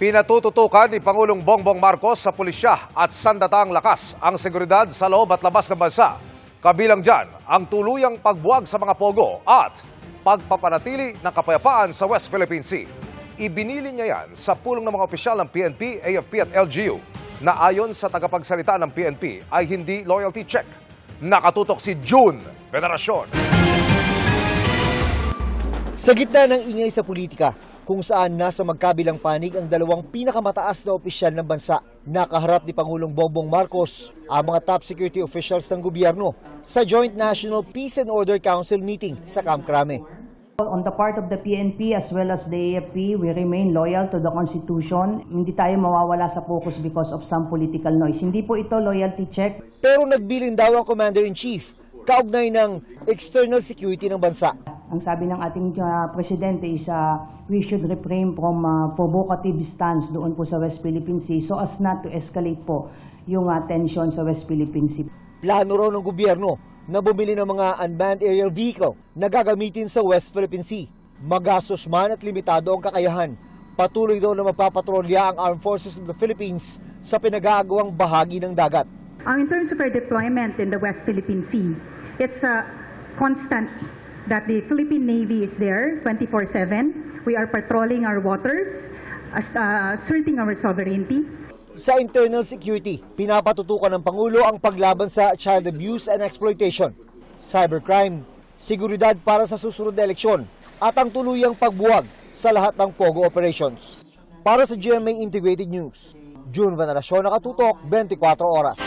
Pinatututukan ni Pangulong Bongbong Marcos sa pulisya at sandatang lakas ang seguridad sa loob at labas ng bansa. Kabilang dyan ang tuluyang pagbuwag sa mga pogo at pagpapanatili ng kapayapaan sa West Philippine Sea. Ibinili niya yan sa pulong ng mga opisyal ng PNP, AFP at LGU na ayon sa tagapagsalita ng PNP ay hindi loyalty check. Nakatutok si June Veneracion. Sa gitna ng ingay sa politika, kung saan nasa magkabilang panig ang dalawang pinakamataas na opisyal ng bansa, nakaharap ni Pangulong Bongbong Marcos ang mga top security officials ng gobyerno sa Joint National Peace and Order Council meeting sa Camp Crame. On the part of the PNP as well as the AFP, we remain loyal to the Constitution. Hindi tayo mawawala sa focus because of some political noise. Hindi po ito loyalty check. Pero nagbilin daw ang Commander-in-Chief kaugnay ng external security ng bansa. Ang sabi ng ating presidente is we should refrain from provocative stance doon po sa West Philippine Sea so as not to escalate po yung tension sa West Philippine Sea. Plano raw ng gobyerno na bumili ng mga unmanned aerial vehicle na gagamitin sa West Philippine Sea. Magastos man at limitado ang kakayahan. Patuloy daw na mapapatrolya ang Armed Forces of the Philippines sa pinag-aagawang bahagi ng dagat. In terms of our deployment in the West Philippine Sea, it's constant that the Philippine Navy is there 24/7. We are patrolling our waters, asserting our sovereignty. Sa internal security, pinapatutukan ng Pangulo ang paglaban sa child abuse and exploitation, cybercrime, seguridad para sa susunod na eleksyon, at ang tuluyang pagbuwag sa lahat ng POGO operations. Para sa GMA Integrated News, June Veneracion, nakatutok 24 oras.